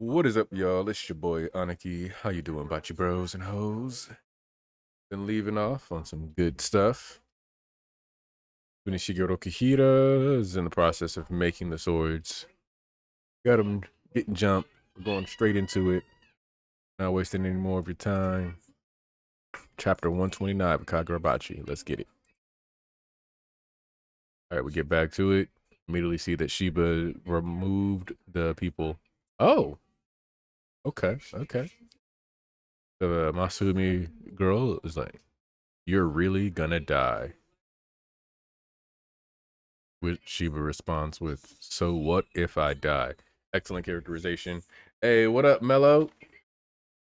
What is up, y'all? It's your boy Aniki. How you doing, Bachi bros and hoes? Been leaving off on some good stuff. Kunishiguro Kihira is in the process of making the swords. Got him getting jumped. We're going straight into it. Not wasting any more of your time. Chapter 129 of Kagurabachi. Let's get it. All right, we get back to it. Immediately see that Shiba removed the people. Oh, okay. The Masumi girl is like, "You're really gonna die." Which Shiva responds with, "So what if I die?" Excellent characterization. Hey, what up, Mello?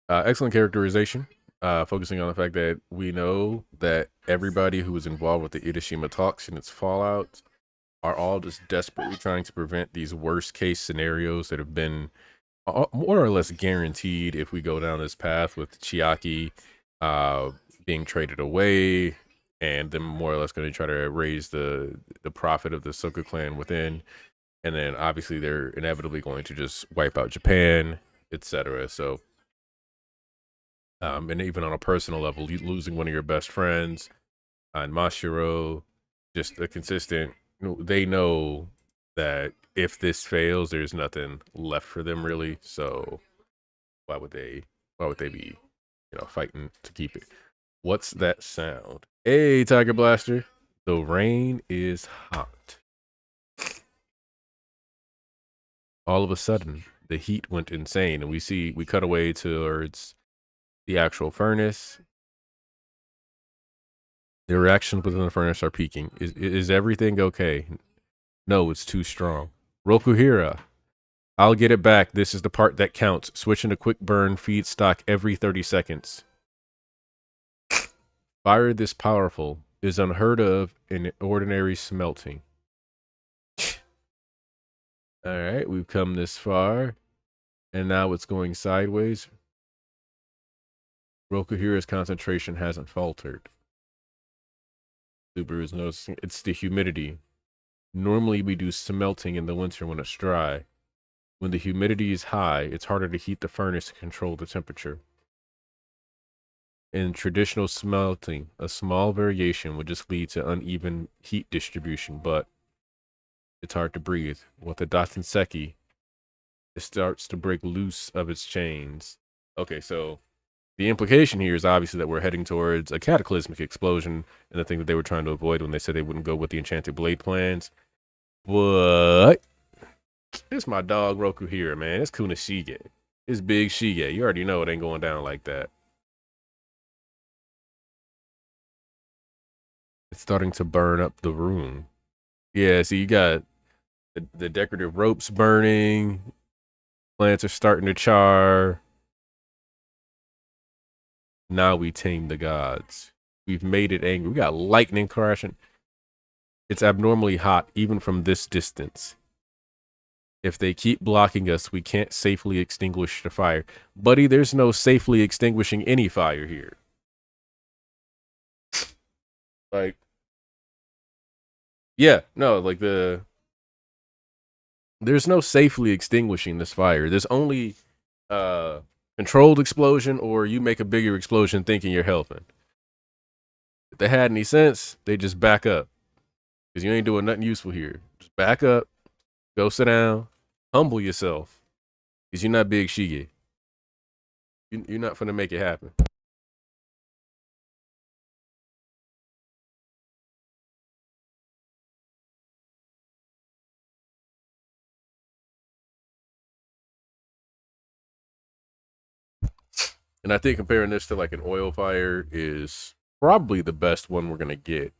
Excellent characterization. Focusing on the fact that we know that everybody who was involved with the Itoshima talks and its fallout are all just desperately trying to prevent these worst case scenarios that have been more or less guaranteed if we go down this path with Chiaki uh, being traded away and them more or less going to try to raise the profit of the Soka clan within, and then obviously they're inevitably going to just wipe out Japan, etc. So, and even on a personal level, losing one of your best friends and Mashiro, just a consistent. They know that if this fails, there's nothing left for them really. So why would they? Why would they be, fighting to keep it? What's that sound? Hey, Tiger Blaster. The rain is hot. All of a sudden, the heat went insane, and we cut away towards the actual furnace. The reactions within the furnace are peaking. Is everything okay? No, it's too strong. Rokuhira, I'll get it back. This is the part that counts. Switching to quick burn feedstock every 30 seconds. Fire this powerful is unheard of in ordinary smelting. All right, we've come this far, and now it's going sideways. Rokuhira's concentration hasn't faltered. Subaru is noticing it's the humidity. Normally, we do smelting in the winter when it's dry. When the humidity is high, it's harder to heat the furnace to control the temperature. In traditional smelting, a small variation would just lead to uneven heat distribution, but it's hard to breathe. With the Dattenseki, it starts to break loose of its chains. Okay, so the implication here is obviously that we're heading towards a cataclysmic explosion, and the thing that they were trying to avoid when they said they wouldn't go with the Enchanted Blade plans. But it's my dog Roku here, man. It's Kuna Shige. It's Big Shige. You already know it ain't going down like that. It's starting to burn up the room. Yeah, so you got the decorative ropes burning. Plants are starting to char. Now we tame the gods. We've made it angry. We got lightning crashing. It's abnormally hot, even from this distance. If they keep blocking us, we can't safely extinguish the fire. Buddy, there's no safely extinguishing any fire here. Like, yeah, no, like there's no safely extinguishing this fire. There's only uh controlled explosion or you make a bigger explosion thinking you're helping. If they had any sense, they just back up. Because you ain't doing nothing useful here. Just back up, go sit down, humble yourself. Because you're not Big Shige. You're not finna make it happen. And I think comparing this to like an oil fire is probably the best one we're gonna get.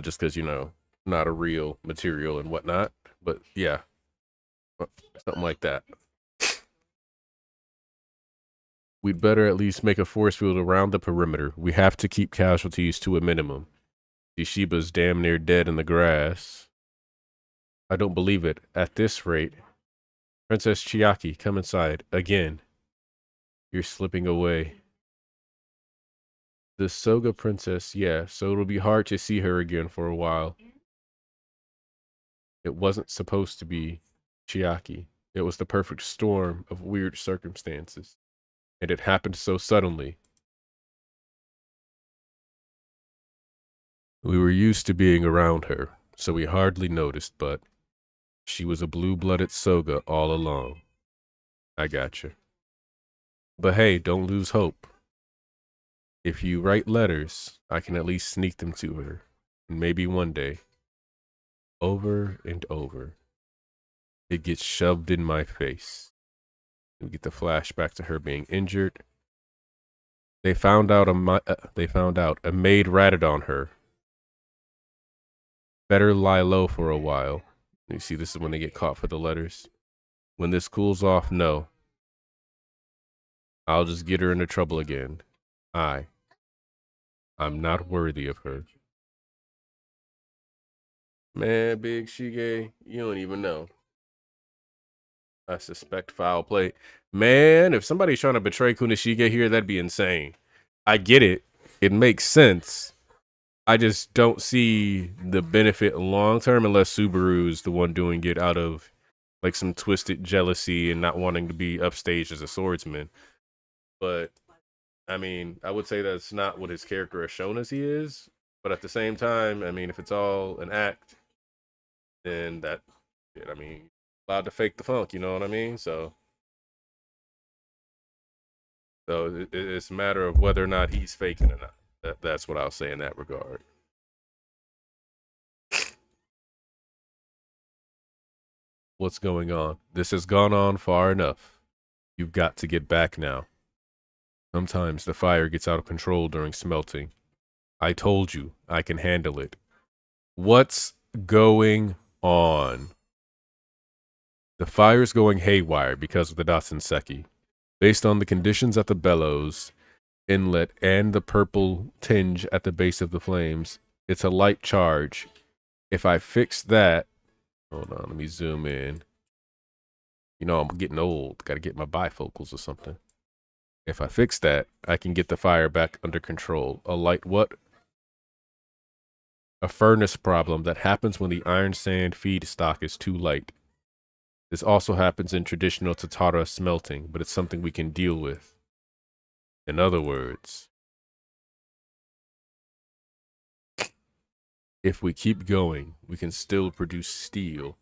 Just because, not a real material and whatnot. But yeah, something like that. We'd better at least make a force field around the perimeter. We have to keep casualties to a minimum. Ishiba's damn near dead in the grass. I don't believe it. At this rate, Princess Chiaki, come inside. Again. You're slipping away. The Soga princess, yeah, so it'll be hard to see her again for a while. It wasn't supposed to be Chiaki. It was the perfect storm of weird circumstances, and it happened so suddenly. We were used to being around her, so we hardly noticed, but she was a blue-blooded Soga all along. I gotcha. But hey, don't lose hope. If you write letters, I can at least sneak them to her. And maybe one day, over and over, it gets shoved in my face. We get the flashback to her being injured. They found out a maid ratted on her. Better lie low for a while. You see, this is when they get caught for the letters. When this cools off, no. I'll just get her into trouble again. I. I'm not worthy of her. Man, Big Shige, you don't even know. I suspect foul play. Man, if somebody's trying to betray Kunishige here, that'd be insane. I get it. It makes sense. I just don't see the benefit long term unless Subaru's the one doing it out of like some twisted jealousy and not wanting to be upstaged as a swordsman. But I mean, I would say that's not what his character has shown as he is. But at the same time, I mean, if it's all an act, then that, I mean, allowed to fake the funk. You know what I mean? So it's a matter of whether or not he's faking or not. That's what I'll say in that regard. What's going on? This has gone on far enough. You've got to get back now. Sometimes the fire gets out of control during smelting. I told you I can handle it. What's going on? The fire's going haywire because of the Datsenseki. Based on the conditions at the bellows, inlet, and the purple tinge at the base of the flames, it's a light charge. If I fix that, hold on, let me zoom in. You know, I'm getting old. Got to get my bifocals or something. If I fix that, I can get the fire back under control. A light what? A furnace problem that happens when the iron sand feedstock is too light. This also happens in traditional Tatara smelting, but it's something we can deal with. In other words, if we keep going, we can still produce steel.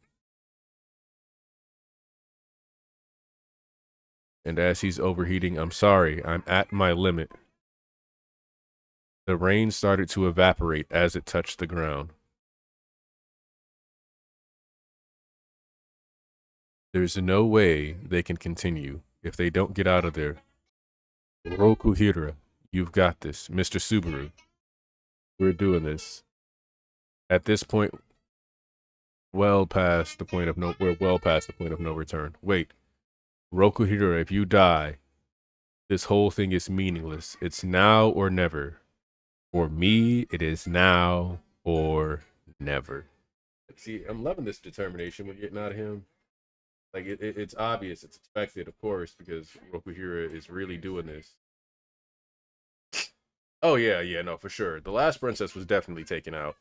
And as he's overheating, I'm sorry, I'm at my limit. The rain started to evaporate as it touched the ground. There's no way they can continue if they don't get out of there. Rokuhira, you've got this. Mr. Subaru, we're doing this. At this point, we're well past the point of no return. Wait, Rokuhira, if you die, this whole thing is meaningless. It's now or never. For me, it is now or never. See, I'm loving this determination we're getting out of him. Like it's obvious, it's expected, of course, because Rokuhira is really doing this. Oh yeah, yeah, no, for sure. The last princess was definitely taken out.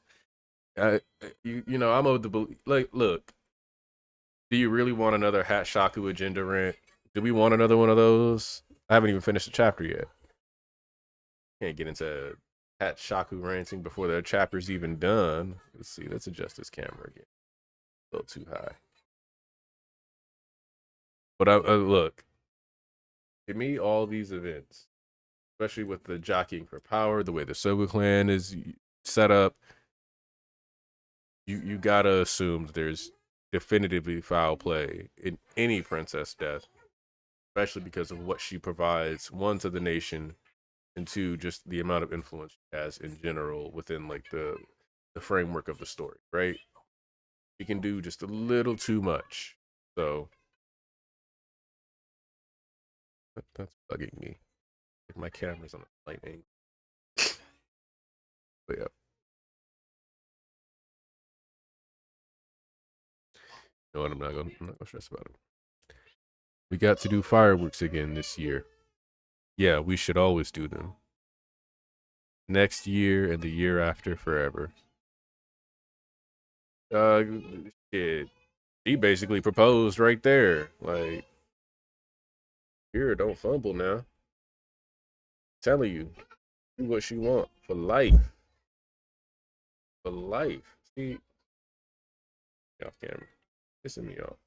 You know, I'm of the like, look. Do you really want another Hat Shaku agenda rant? Do we want another one of those? I haven't even finished the chapter yet. Can't get into Hat Shaku ranting before the chapter's even done. Let's see. Let's adjust this camera again. A little too high. But look, to me, all these events, especially with the jockeying for power, the way the Soga clan is set up, you gotta assume that there's definitively foul play in any princess death, especially because of what she provides, one to the nation, and two, just the amount of influence she has in general within like the framework of the story, right? She can do just a little too much. So that's bugging me. Like my camera's on a slight angle. But yeah, you know what? I'm not gonna stress about it. We got to do fireworks again this year. Yeah, we should always do them. Next year and the year after forever. Uh, shit. He basically proposed right there. Like, here, don't fumble now. Telling you, do what you want for life. For life. See, off camera. Pissing me off.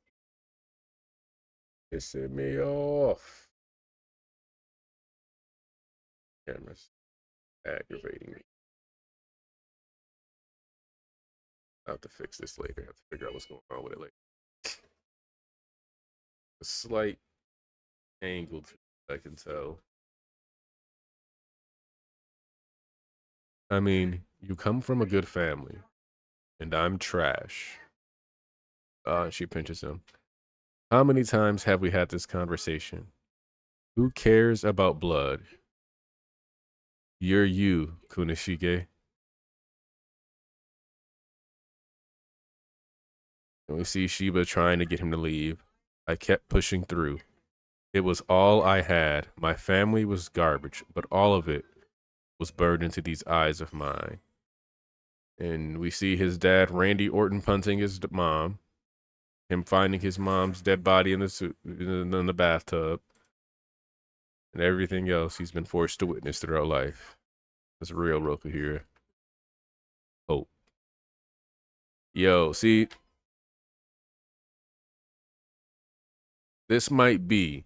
Pissing me off. Camera's aggravating me. I have to fix this later. I have to figure out what's going on with it later. A slight angle to it, I can tell. I mean, you come from a good family, and I'm trash. She pinches him. How many times have we had this conversation? Who cares about blood? You're you, Kunishige. And we see Shiba trying to get him to leave. I kept pushing through. It was all I had. My family was garbage, but all of it was burned into these eyes of mine. And we see his dad, Randy Orton, punting his mom. Him finding his mom's dead body in the bathtub, and everything else he's been forced to witness throughout life. That's real Roku here. Hope. Yo, see, this might be,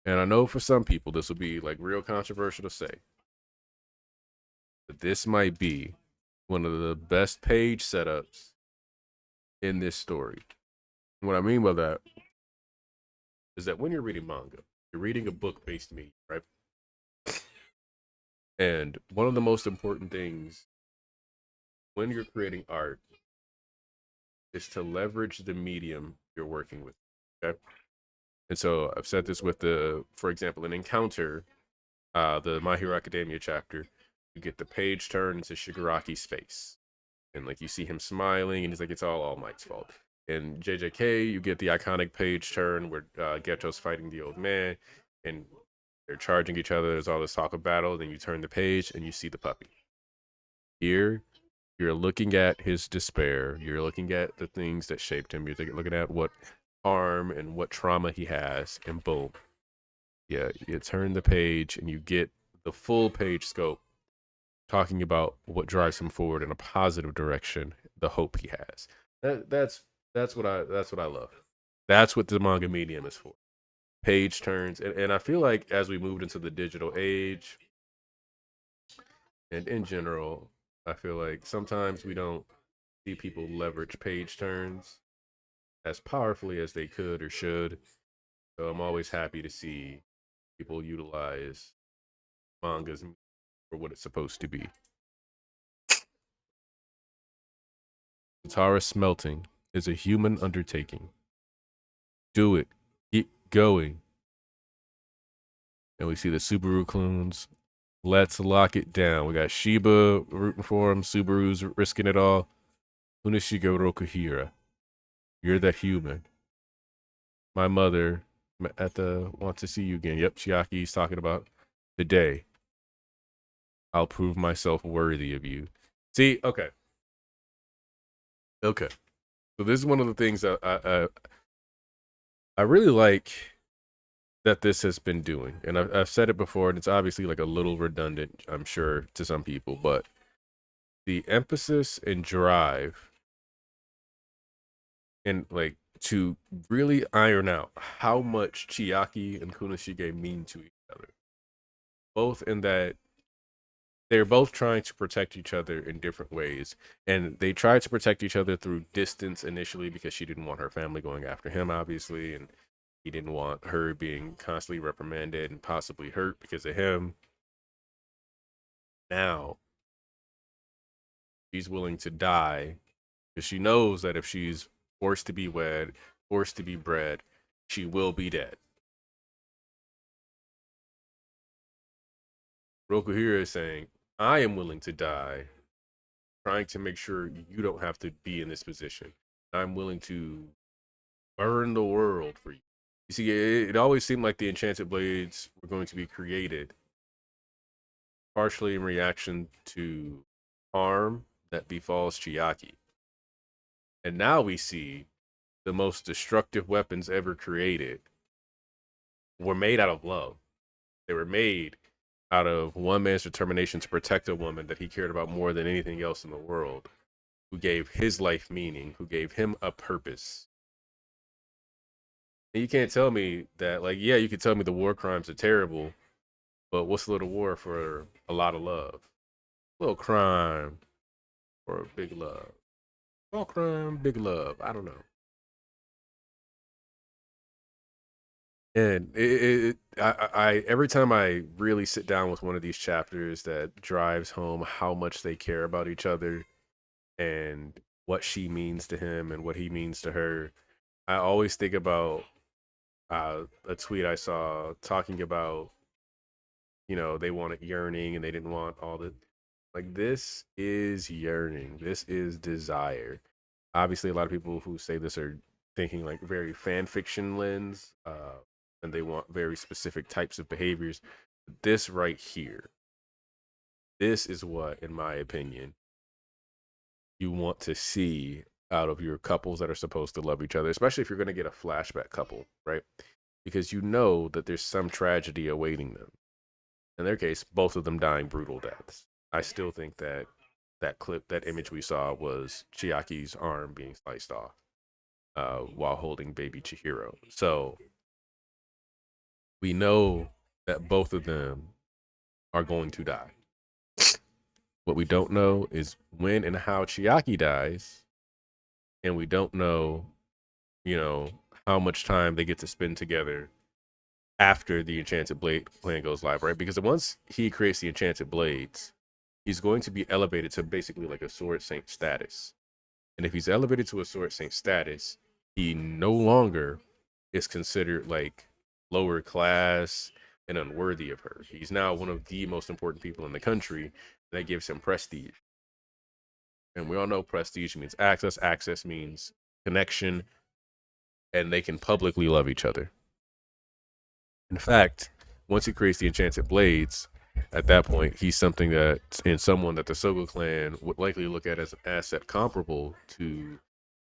and I know for some people this will be like real controversial to say, but this might be one of the best page setups in this story. What I mean by that is that when you're reading manga, you're reading a book based media, right? And one of the most important things when you're creating art is to leverage the medium you're working with. Okay. And so I've said this with for example, an encounter, the My Hero Academia chapter, you get the page turn into Shigaraki's face. And like you see him smiling, and he's like, it's all Might's fault. In JJK, you get the iconic page turn where Geto's fighting the old man, and they're charging each other. There's all this talk of battle. Then you turn the page, and you see the puppy. Here, you're looking at his despair. You're looking at the things that shaped him. You're looking at what harm and what trauma he has, and boom. Yeah, you turn the page and you get the full page scope talking about what drives him forward in a positive direction, the hope he has. That's what I love. That's what the manga medium is for. Page turns, and I feel like as we moved into the digital age, and in general, I feel like sometimes we don't see people leverage page turns as powerfully as they could or should. So I'm always happy to see people utilize mangas for what it's supposed to be. Katara smelting is a human undertaking. Do it. Keep going. And we see the Subaru clones. Let's lock it down. We got Shiba rooting for him. Subaru's risking it all. Unishigo Rokuhira. You're that human. My mother at the wants to see you again. Yep, Chiaki's talking about today. I'll prove myself worthy of you. See, okay. Okay. So this is one of the things that I really like that this has been doing, and I've said it before, and it's obviously like a little redundant, I'm sure, to some people, but the emphasis and drive and like to really iron out how much Chiaki and Kunishige mean to each other, both in that they're both trying to protect each other in different ways. And they tried to protect each other through distance initially because she didn't want her family going after him, obviously. And he didn't want her being constantly reprimanded and possibly hurt because of him. Now she's willing to die because she knows that if she's forced to be wed, forced to be bred, she will be dead. Rokuhira is saying, I am willing to die, trying to make sure you don't have to be in this position. I'm willing to burn the world for you. You see, it always seemed like the enchanted blades were going to be created partially in reaction to harm that befalls Chiaki. And now we see the most destructive weapons ever created were made out of love. They were made out of one man's determination to protect a woman that he cared about more than anything else in the world, who gave his life meaning, who gave him a purpose. And you can't tell me that, like, yeah, you can tell me the war crimes are terrible, but what's a little war for a lot of love? A little crime for a big love. Small crime, big love. I don't know. And every time I really sit down with one of these chapters that drives home how much they care about each other and what she means to him and what he means to her, I always think about a tweet I saw talking about, they wanted yearning and they didn't want all the, like, this is yearning. This is desire. Obviously, a lot of people who say this are thinking like very fan fiction lens, and they want very specific types of behaviors. This right here, this is what, in my opinion, you want to see out of your couples that are supposed to love each other, especially if you're going to get a flashback couple, right? Because you know that there's some tragedy awaiting them. In their case, both of them dying brutal deaths. I still think that that image we saw was Chiaki's arm being sliced off while holding baby Chihiro. So we know that both of them are going to die. What we don't know is when and how Chiaki dies, and we don't know, you know, how much time they get to spend together after the Enchanted Blade plan goes live, right? Because once he creates the Enchanted Blades, he's going to be elevated to basically like a Sword Saint status. And if he's elevated to a Sword Saint status, he no longer is considered like lower class and unworthy of her. He's now one of the most important people in the country. That gives him prestige. And we all know prestige means access, access means connection, and they can publicly love each other. In fact, once he creates the Enchanted Blades, at that point, he's something that, and someone that the Soga clan would likely look at as an asset comparable to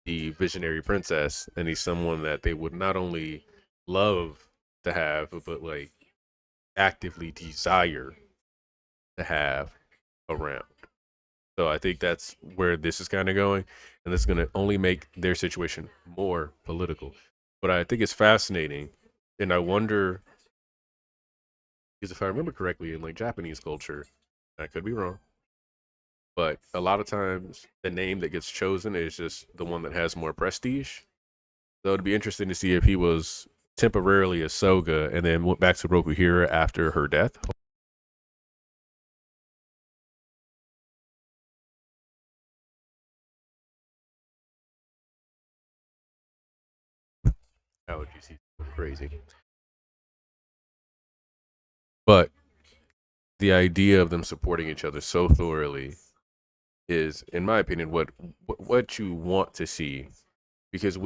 the Visionary Princess, and he's someone that they would not only love to have, but like actively desire to have around. So I think that's where this is kind of going, and this is going to only make their situation more political. But I think it's fascinating, and I wonder, because if I remember correctly, in like Japanese culture, I could be wrong, but a lot of times the name that gets chosen is just the one that has more prestige. So it'd be interesting to see if he was temporarily a Soga and then went back to Rokuhira after her death. That would just be crazy. But the idea of them supporting each other so thoroughly is, in my opinion, what you want to see. Because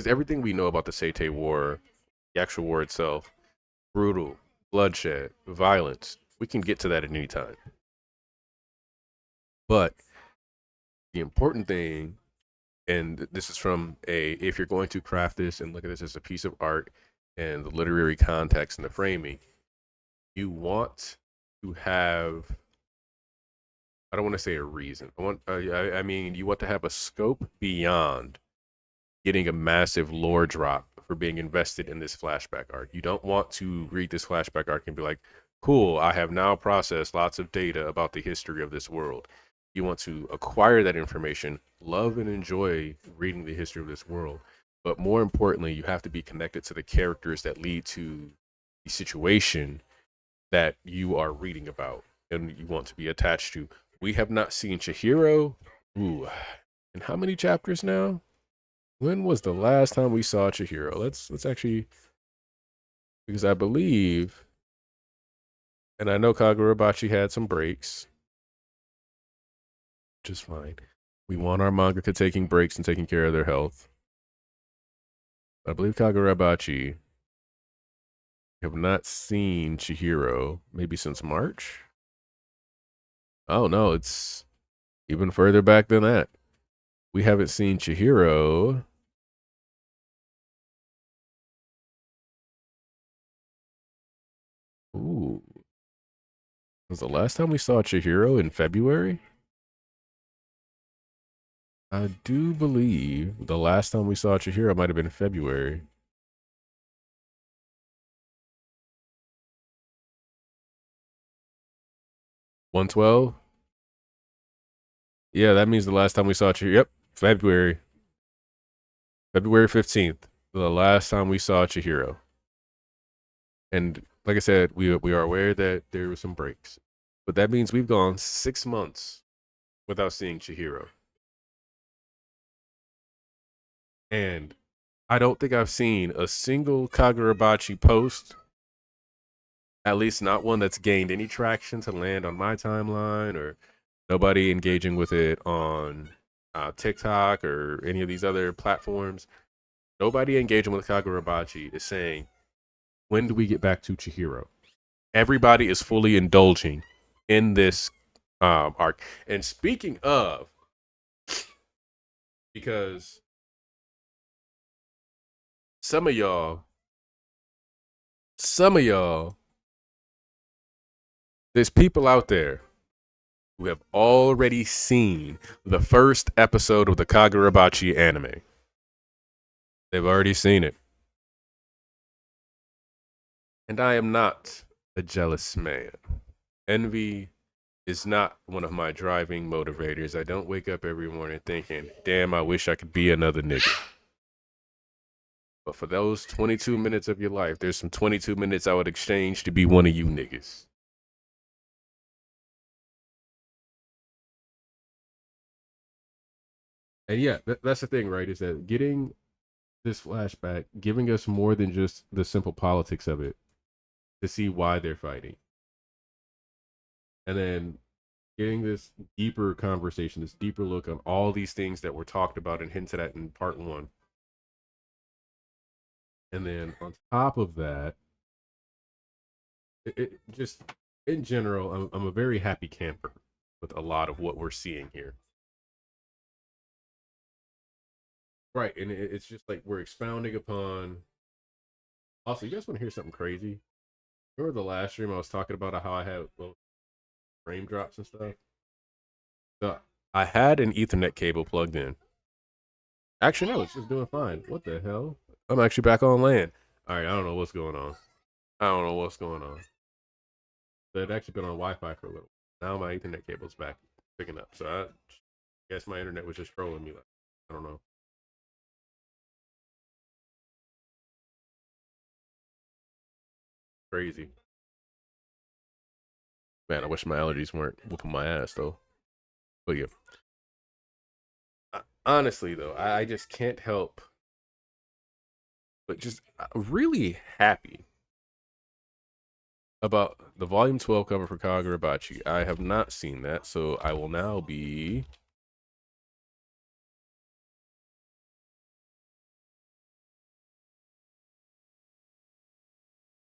everything we know about the Seitei War, the actual war itself, brutal, bloodshed, violence, we can get to that at any time. But the important thing, and this is from if you're going to craft this and look at this as a piece of art and the literary context and the framing, you want to have, I don't want to say a reason. I mean, you want to have a scope beyond getting a massive lore drop for being invested in this flashback arc. You don't want to read this flashback arc and be like, cool, I have now processed lots of data about the history of this world. You want to acquire that information, love and enjoy reading the history of this world. But more importantly, you have to be connected to the characters that lead to the situation that you are reading about and you want to be attached to. We have not seen Chihiro. Ooh, in how many chapters now? When was the last time we saw Chihiro? Let's actually, because I believe, and I know Kagurabachi had some breaks, which is fine. We want our mangaka taking breaks and taking care of their health. I believe Kagurabachi have not seen Chihiro maybe since March. Oh no, it's even further back than that. We haven't seen Chihiro Was the last time we saw Chihiro in February? I do believe the last time we saw Chihiro might have been in February. 112? Yeah, that means the last time we saw Chihiro. Yep, February. February 15th. The last time we saw Chihiro. And like I said, we are aware that there were some breaks. But that means we've gone 6 months without seeing Chihiro. And I don't think I've seen a single Kagurabachi post, at least not one that's gained any traction to land on my timeline, or nobody engaging with it on TikTok or any of these other platforms. Nobody engaging with Kagurabachi is saying, when do we get back to Chihiro? Everybody is fully indulging in this arc. And speaking of, because some of y'all, some of y'all, there's people out there who have already seen the first episode of the Kagurabachi anime. They've already seen it. And I am not a jealous man. Envy is not one of my driving motivators. I don't wake up every morning thinking, damn, I wish I could be another nigga. But for those 22 minutes of your life, there's some 22 minutes I would exchange to be one of you niggas. And yeah, that's the thing, right? Is that getting this flashback, giving us more than just the simple politics of it to see why they're fighting. And then getting this deeper conversation, this deeper look on all these things that were talked about and hinted at in part one. And then on top of that, it just in general, I'm a very happy camper with a lot of what we're seeing here. Right. And it's just like we're expounding upon. Also, you guys want to hear something crazy? Remember the last stream I was talking about how I had frame drops and stuff? So I had an Ethernet cable plugged in. Actually, no, it's just doing fine. What the hell? I'm actually back on land. All right, I don't know what's going on. I don't know what's going on. So I'd actually been on Wi-Fi for a little. Now my Ethernet cable's back picking up. So I guess my internet was just trolling me. Like, I don't know. Crazy. Man, I wish my allergies weren't whooping my ass though. But yeah, honestly though, I just can't help but just really happy about the Volume 12 cover for Kagurabachi. I have not seen that, so I will now be.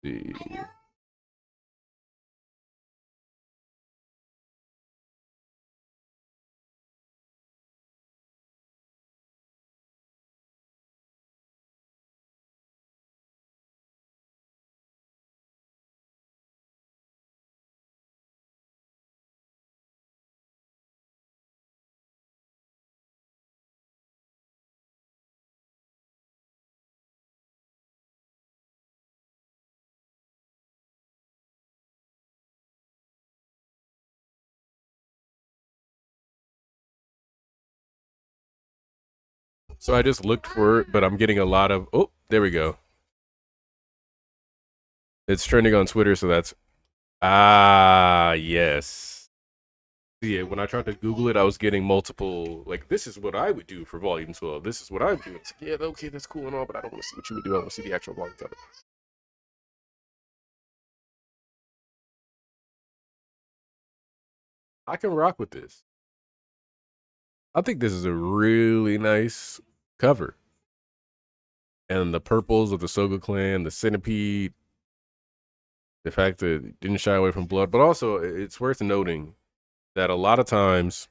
See. So I just looked for it, but I'm getting a lot of. Oh, there we go. It's trending on Twitter, so that's. Ah, yes. Yeah, when I tried to Google it, I was getting multiple, like, this is what I would do for Volume 12. This is what I would do. It's like, yeah, okay, that's cool and all, but I don't want to see what you would do. I want to see the actual volume cover. I can rock with this. I think this is a really nice cover. And the purples of the Soga clan, the centipede, the fact that it didn't shy away from blood, but also it's worth noting that a lot of times,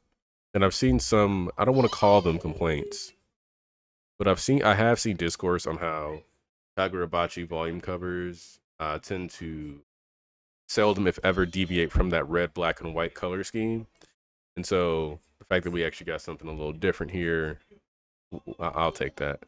and I've seen some, I don't want to call them complaints, but I have seen discourse on how Kagurabachi volume covers tend to seldom, if ever, deviate from that red, black, and white color scheme. And so the fact that we actually got something a little different here, I'll take that.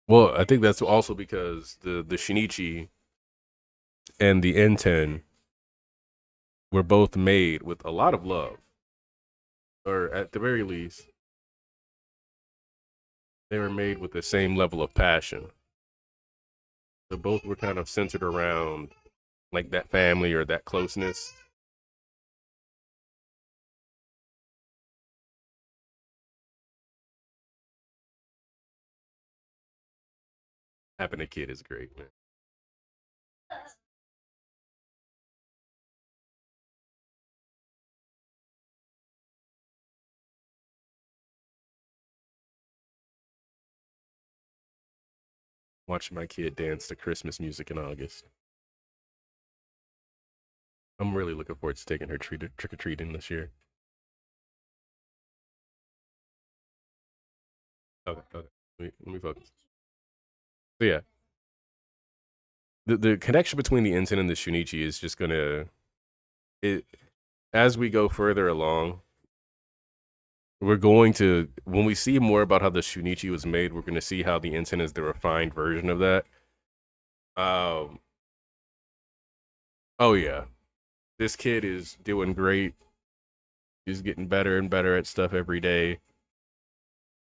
Well, I think that's also because the Shinichi and the N10 were both made with a lot of love, or at the very least, they were made with the same level of passion. So both were kind of centered around like that family or that closeness. Having a kid is great, man. Watching my kid dance to Christmas music in August. I'm really looking forward to taking her trick or treating this year. Okay, okay. Let me focus. So yeah, the connection between the Ensign and the Shunichi is just gonna it as we go further along. We're going to when we see more about how the Shunichi was made, we're gonna see how the Ensign is the refined version of that. Um. Oh yeah, this kid is doing great. He's getting better and better at stuff every day.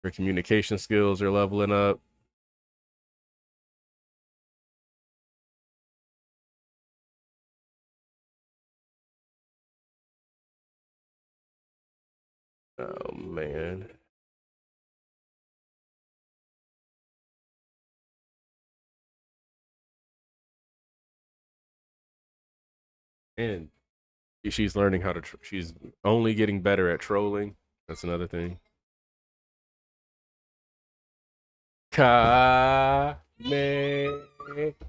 Her communication skills are leveling up. Oh man. And she's learning how to. She's only getting better at trolling. That's another thing. Ka me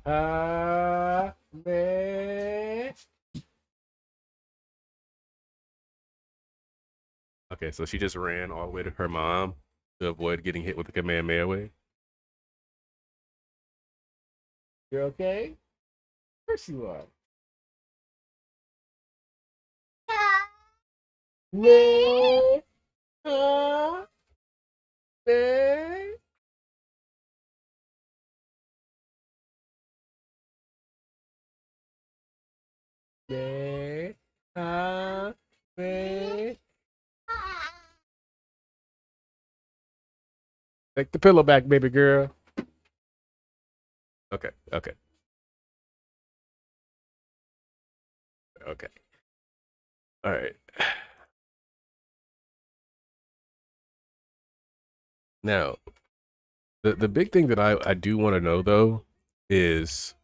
ha me. Okay, so she just ran all the way to her mom to avoid getting hit with the Kamehameha wave. You're okay? Of course you are. Me ha me. Me ha me. Take the pillow back, baby girl. Okay, okay, okay. All right. Now, the big thing that I do want to know though is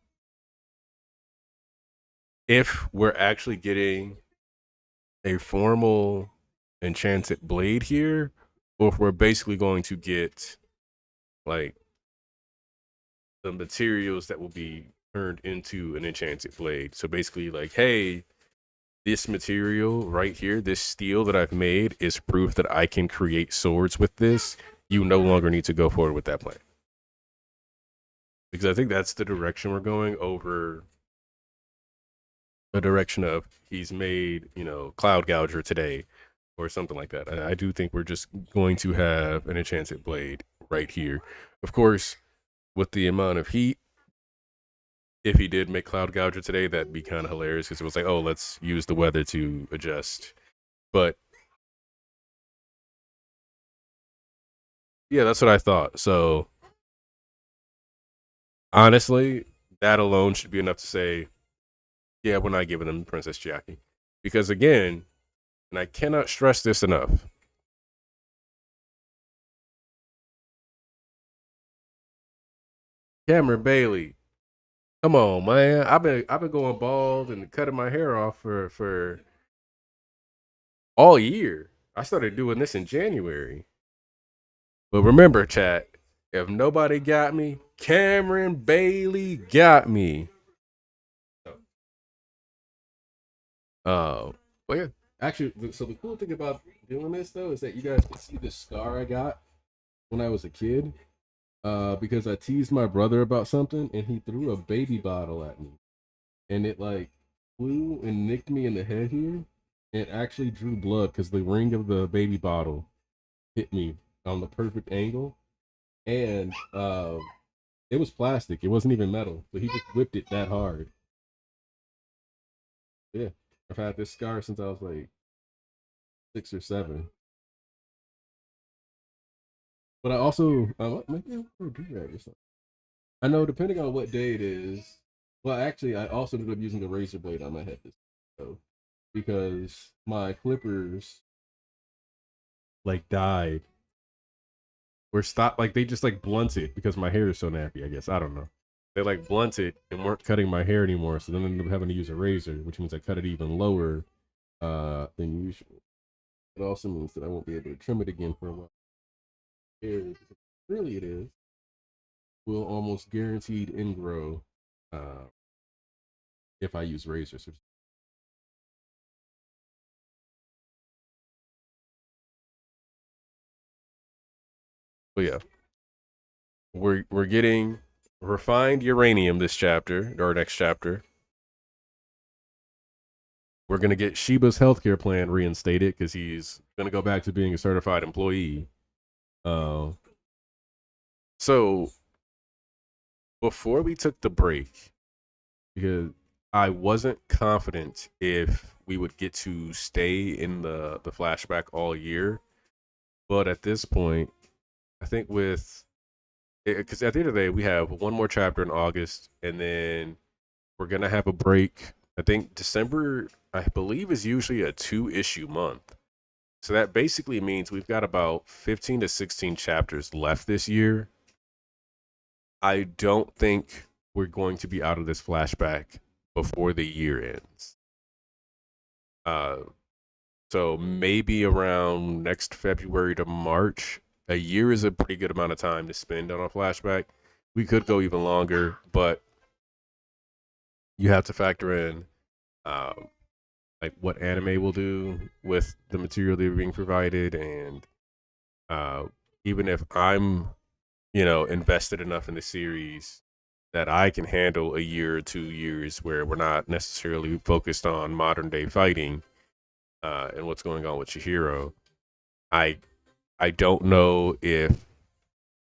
if we're actually getting a formal enchanted blade here, or if we're basically going to get like the materials that will be turned into an enchanted blade. So basically, like, hey, this material right here, this steel that I've made, is proof that I can create swords with this. You no longer need to go forward with that plan. Because I think that's the direction we're going over the direction of he's made, Cloud Gouger today or something like that. I do think we're just going to have an enchanted blade right here. Of course, with the amount of heat, if he did make Cloud Gouger today, that'd be kind of hilarious because it was like, oh, let's use the weather to adjust. But yeah, that's what I thought. So honestly, that alone should be enough to say, yeah, we're not giving them Princess Jackie. Because again, and I cannot stress this enough, Cameron Bailey, come on, man. I've been going bald and cutting my hair off for all year. I started doing this in January. But remember, chat, If nobody got me, Cameron Bailey got me. Uh, well, yeah. Actually, so the cool thing about doing this though is that you guys can see the scar I got when I was a kid. Because I teased my brother about something and he threw a baby bottle at me, and it like flew and nicked me in the head here. It actually drew blood because the ring of the baby bottle hit me on the perfect angle, and it was plastic. It wasn't even metal, so he just whipped it that hard. Yeah, I've had this scar since I was like 6 or 7. But I also maybe I'll do that or something. I know depending on what day it is. Well, actually, I also ended up using a razor blade on my head this so because my clippers like died or stopped. Like they just like blunted because my hair is so nappy. I guess I don't know. They like blunted and weren't cutting my hair anymore, so then I ended up having to use a razor, which means I cut it even lower than usual. It also means that I won't be able to trim it again for a while. Really, it is will almost guaranteed ingrow uh, if I use razors. But yeah, we're getting refined uranium this chapter or next chapter. We're gonna get Shiba's healthcare plan reinstated because he's gonna go back to being a certified employee. Uh, so before we took the break, because I wasn't confident if we would get to stay in the flashback all year, but at this point, I think with because at the end of the day, we have one more chapter in August, and then we're gonna have a break. I think December, I believe, is usually a 2 issue month. So that basically means we've got about 15 to 16 chapters left this year. I don't think we're going to be out of this flashback before the year ends. Uh, so maybe around next February to March. A year is a pretty good amount of time to spend on a flashback. We could go even longer, but you have to factor in um, like what anime will do with the material they're being provided, and uh, even if I'm invested enough in the series that I can handle a year or 2 years where we're not necessarily focused on modern day fighting and what's going on with Chihiro. I I don't know if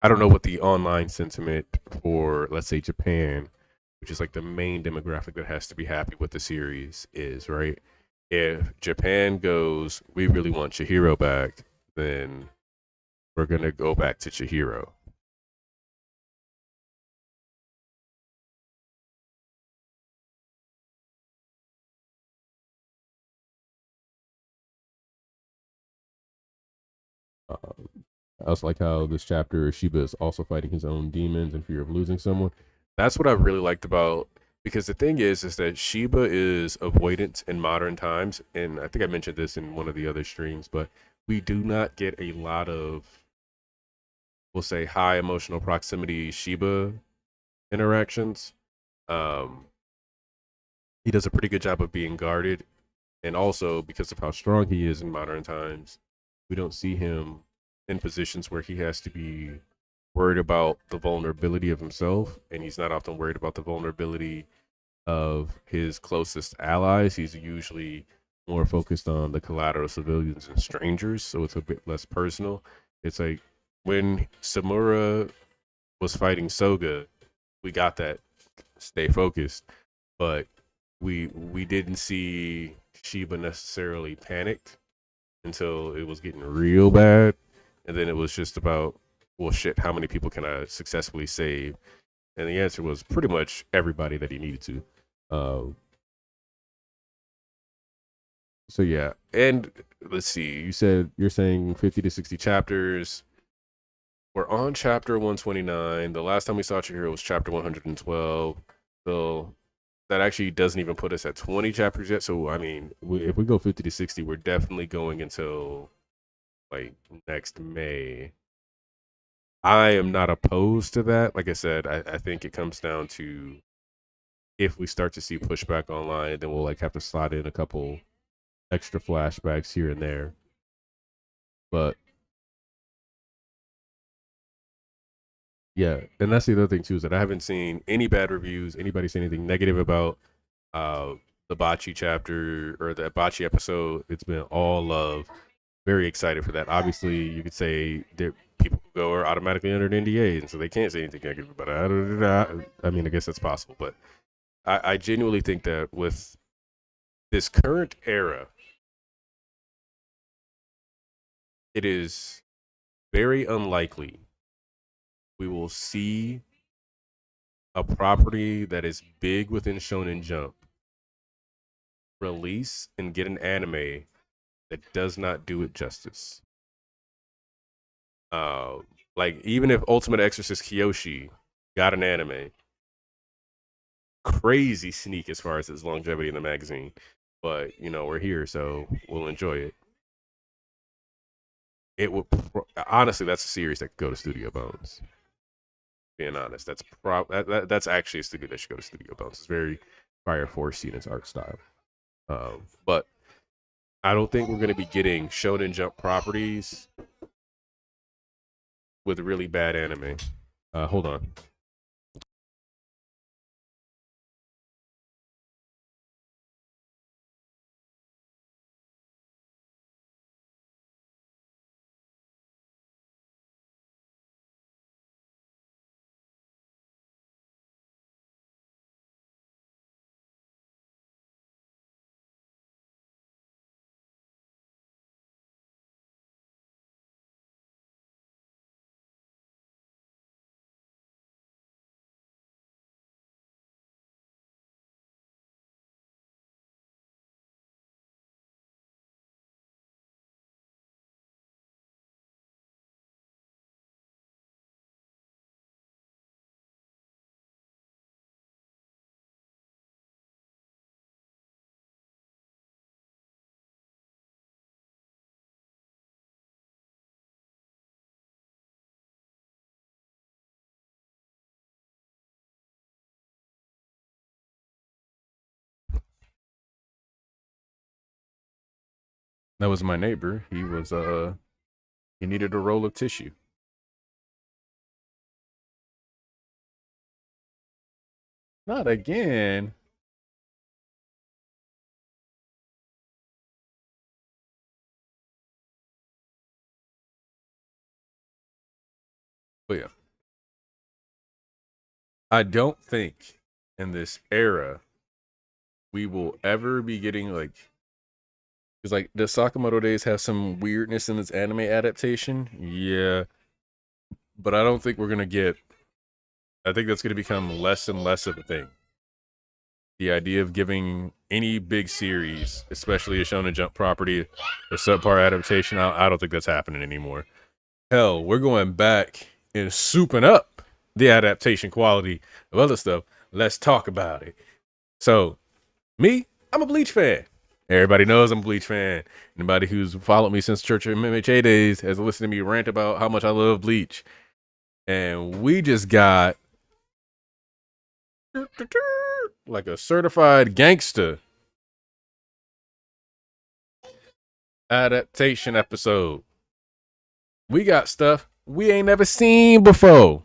I don't know what the online sentiment for, let's say, Japan, which is like the main demographic that has to be happy with the series, is, right? If Japan goes, we really want Chihiro back, then we're gonna go back to Chihiro. Um, I also like how this chapter Shiba is also fighting his own demons and fear of losing someone. That's what I really liked about, because the thing is that Shiba is avoidant in modern times, and I think I mentioned this in one of the other streams, but we do not get a lot of, we'll say, high emotional proximity Shiba interactions. Um, he does a pretty good job of being guarded, and also because of how strong he is in modern times, we don't see him in positions where he has to be worried about the vulnerability of himself, and he's not often worried about the vulnerability of his closest allies. He's usually more focused on the collateral civilians and strangers, so it's a bit less personal. It's like when Samura was fighting Soga, we got that stay focused, but we didn't see Shiba necessarily panicked until it was getting real bad, and then it was just about, well, shit, how many people can I successfully save? And the answer was pretty much everybody that he needed to. Uh, so yeah, and let's see. You said you're saying 50 to 60 chapters. We're on chapter 129. The last time we saw Chihiro was chapter 112. So that actually doesn't even put us at 20 chapters yet. So I mean, if we go 50 to 60, we're definitely going until like next May. I am not opposed to that. Like I said, I think it comes down to if we start to see pushback online, then we'll like have to slide in a couple extra flashbacks here and there. But yeah, and that's the other thing too is that I haven't seen any bad reviews. Anybody say anything negative about uh, the Bachi chapter or the Bachi episode? It's been all love. Very excited for that. Obviously, you could say that people who go are automatically under an NDA, and so they can't say anything negative about it. I mean, I guess that's possible, but I genuinely think that with this current era, it is very unlikely we will see a property that is big within Shonen Jump release and get an anime that does not do it justice. Uh, like even if Ultimate Exorcist Kyoshi got an anime, crazy sneak as far as its longevity in the magazine. But you know we're here, so we'll enjoy it. It would honestly, that's a series that could go to Studio Bones. Being honest, that's actually a studio that should go to Studio Bones. It's very Fire Force in its art style. But I don't think we're going to be getting Shonen Jump properties with really bad anime. Hold on. That was my neighbor. He needed a roll of tissue. Not again. But yeah, I don't think in this era we will ever be getting like because like the Sakamoto Days have some weirdness in its anime adaptation. Yeah, but I don't think we're gonna get. I think that's gonna become less and less of a thing. The idea of giving any big series, especially a Shonen Jump property, a subpar adaptation, I don't think that's happening anymore. Hell, we're going back and souping up the adaptation quality of other stuff. Let's talk about it. So, me, I'm a Bleach fan. Everybody knows I'm a Bleach fan. Anybody who's followed me since Church of MMHA days has listened to me rant about how much I love Bleach. And we just got like a certified gangster adaptation episode. We got stuff we ain't never seen before.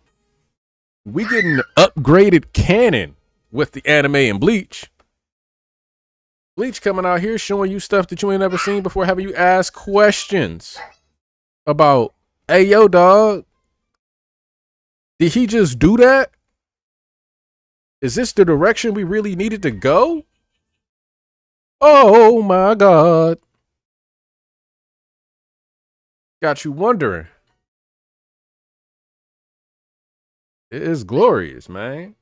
We getting upgraded canon with the anime and Bleach. Bleach coming out here showing you stuff that you ain't never seen before, having you ask questions about, hey, yo, dog, did he just do that? Is this the direction we really needed to go? Oh my God. Got you wondering. It is glorious, man.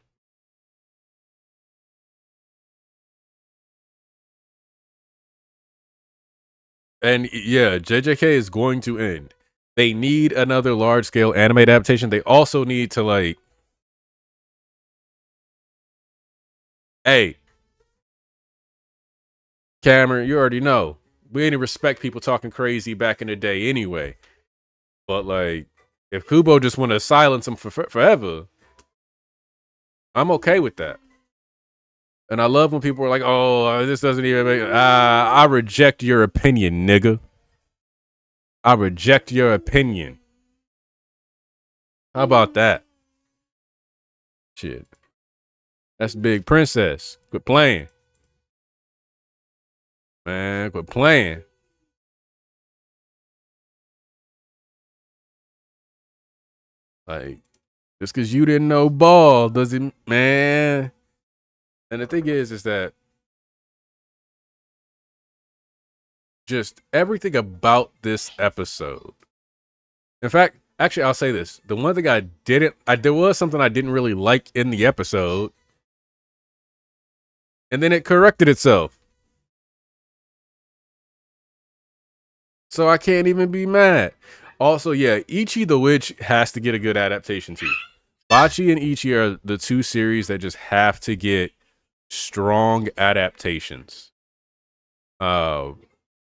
And yeah, JJK is going to end. They need another large scale anime adaptation. They also need to like, hey, Cameron, you already know. We didn't respect people talking crazy back in the day anyway. But like, If Kubo just want to silence him forever, I'm okay with that. And I love when people are like, "Oh, this doesn't even make." I reject your opinion, nigga. I reject your opinion. How about that? Shit, that's Big Princess. Quit playing, man. Quit playing. Like just because you didn't know ball doesn't, man. And the thing is that just everything about this episode. In fact, actually, I'll say this: the one thing there was something I didn't really like in the episode, and then it corrected itself. So I can't even be mad. Also, yeah, Ichi the Witch has to get a good adaptation too. Bachi and Ichi are the two series that just have to get strong adaptations. Uh,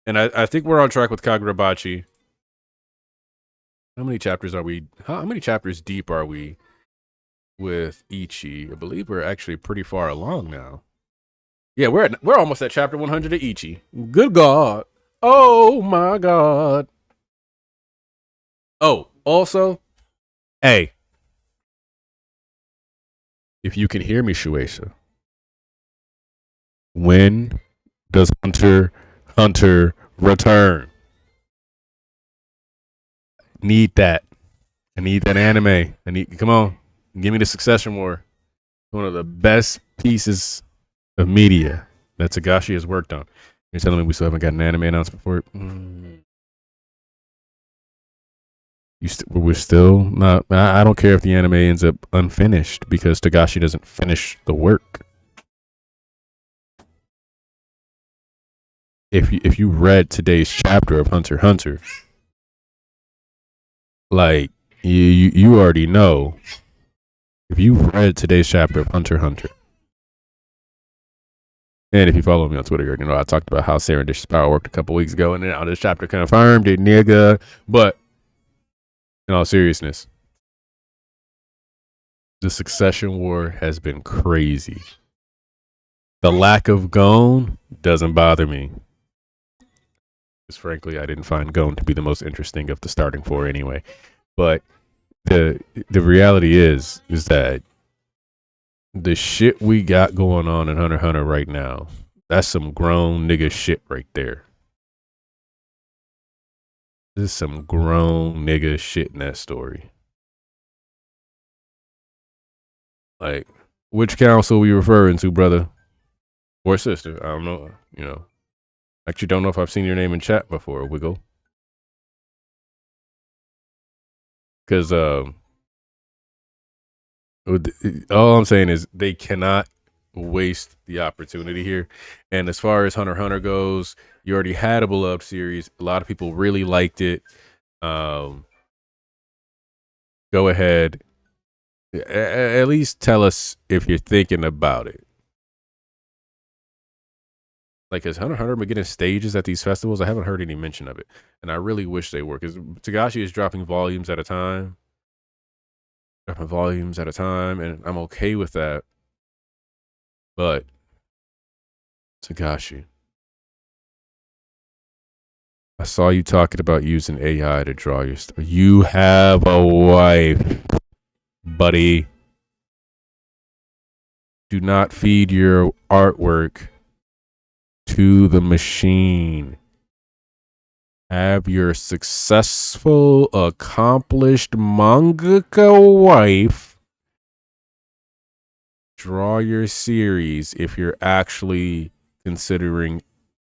and I think we're on track with Kagurabachi. How many chapters are we? How many chapters deep are we with Ichi? I believe we're actually pretty far along now. Yeah, we're almost at chapter 100 of Ichi. Good God! Oh my God! Oh, also, hey, if you can hear me, Shueisha, when does Hunter return? Need that. I need that anime. Come on, give me the Succession War. One of the best pieces of media that Tagashi has worked on. You're telling me we still haven't got an anime announcement for it? We're still not. I don't care if the anime ends up unfinished because Tagashi doesn't finish the work. If you read today's chapter of Hunter x Hunter, like you already know. If you read today's chapter of Hunter x Hunter, and if you follow me on Twitter, you know I talked about how Serendipitous Power worked a couple weeks ago, and now this chapter confirmed it, nigga. But in all seriousness, the Succession War has been crazy. The lack of Gon doesn't bother me. Because frankly, I didn't find Gon to be the most interesting of the starting four anyway. But the reality is that the shit we got going on in Hunter x Hunter right now, that's some grown nigga shit right there. This is some grown nigga shit in that story. Like, which council we referring to, brother or sister? I don't know. You know, actually, don't know if I've seen your name in chat before, Wiggle. Because all I'm saying is they cannot waste the opportunity here. And as far as Hunter x Hunter goes, you already had a beloved series. A lot of people really liked it. Go ahead. At least tell us if you're thinking about it. Like, has Hunter x Hunter been getting stages at these festivals? I haven't heard any mention of it. And I really wish they were, because Tagashi is dropping volumes at a time. And I'm okay with that. But Tagashi, I saw you talking about using AI to draw your stuff. You have a wife, buddy. Do not feed your artwork to the machine. Have your successful, accomplished mangaka wife draw your series if you're actually considering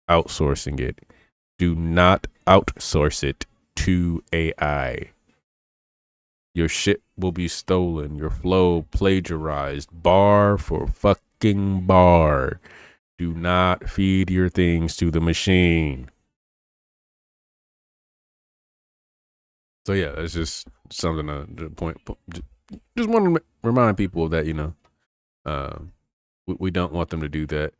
outsourcing it. Do not outsource it to AI. Your shit will be stolen. Your flow plagiarized. Bar for fucking bar. Do not feed your things to the machine. So yeah, that's just something to point. Just want to remind people that, you know, we don't want them to do that.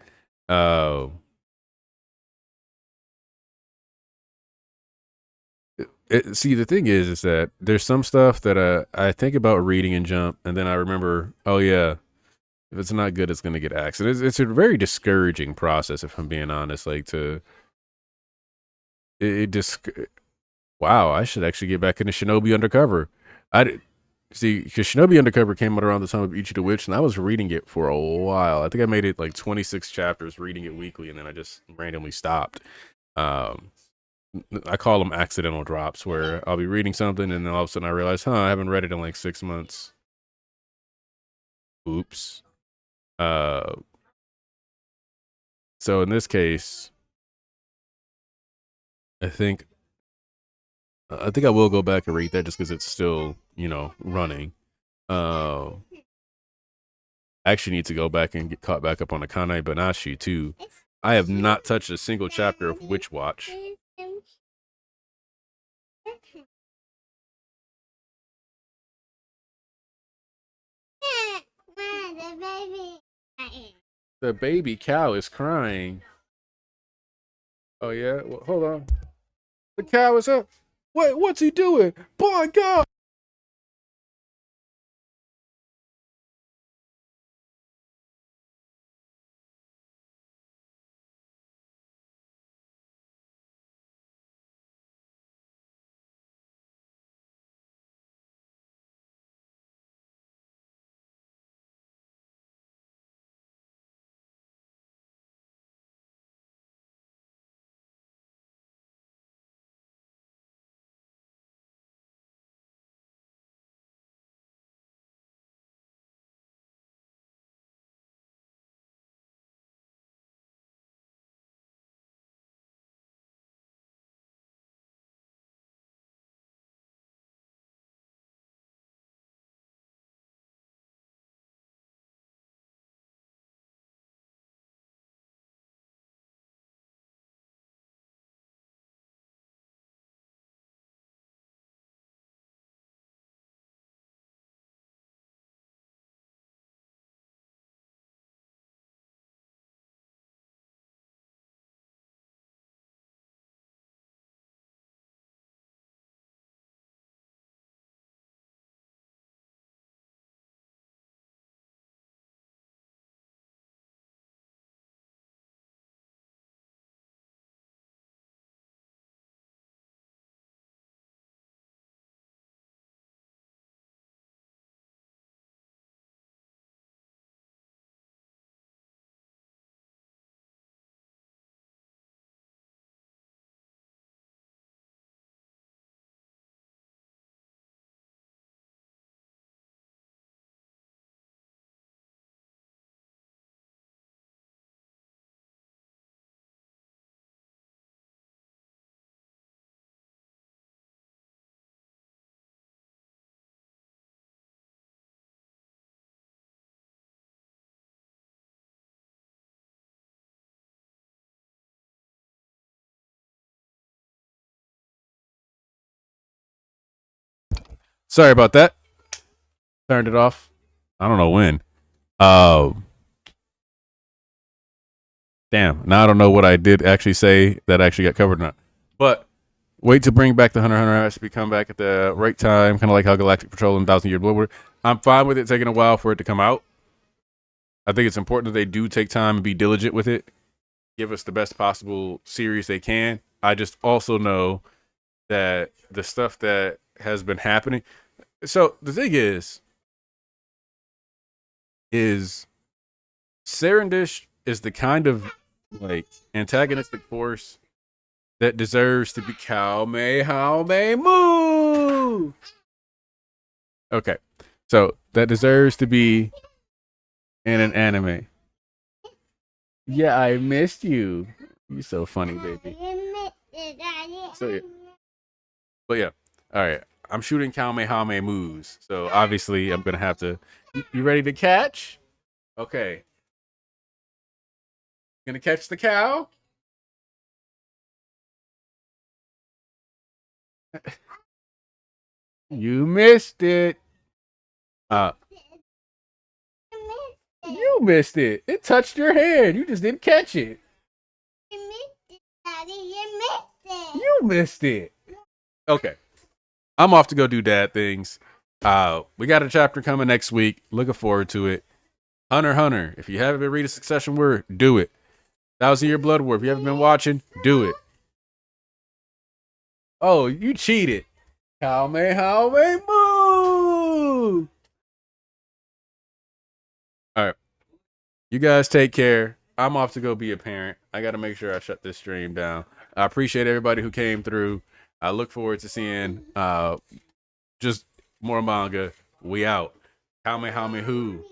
See, the thing is that there's some stuff that I think about reading and jump, and then I remember, oh yeah, if it's not good, it's gonna get axed. It's a very discouraging process, if I'm being honest. Like it just wow, I should actually get back into Shinobi Undercover. I did, see because Shinobi Undercover came out around the time of Ichi the Witch, and I was reading it for a while. I think I made it like 26 chapters, reading it weekly, and then I just randomly stopped. Um, I call them accidental drops, where I'll be reading something, and then all of a sudden I realize, I haven't read it in like 6 months. Oops. Uh, so in this case, I think I think I will go back and read that just because it's still running. Uh, I actually need to go back and get caught back up on the Kanai Banashi too. I have not touched a single chapter of Witch Watch. The baby cow is crying. Oh yeah, well, hold on. The cow is up. What's he doing? Boy, God! Sorry about that. Turned it off. I don't know when. Uh, Damn. Now I don't know what I did actually say that actually got covered or not. But wait to bring back the Hunter has to be come back at the right time, kind of like how Galactic Patrol and Thousand Year Blood were. I'm fine with it taking a while for it to come out. I think it's important that they do take time and be diligent with it. Give us the best possible series they can. I just also know that the stuff that has been happening. So the thing is Serendish is the kind of like antagonistic force that deserves to be Kamehameha Moo. Okay, so that deserves to be in an anime. Yeah, I missed you. You're so funny, baby. So yeah, but yeah, all right. I'm shooting Kamehameha moves, so obviously I'm gonna have to. You ready to catch? Okay, gonna catch the cow. You missed it. Uh, you missed it. It touched your hand. You just didn't catch it. You missed it. Okay. I'm off to go do dad things. We got a chapter coming next week. Looking forward to it. Hunter. If you haven't been reading Succession Word, do it. Thousand Year Blood War. If you haven't been watching, do it. Oh, you cheated. How may move. All right. You guys take care. I'm off to go be a parent. I got to make sure I shut this stream down. I appreciate everybody who came through. I look forward to seeing just more manga. We out. How may who.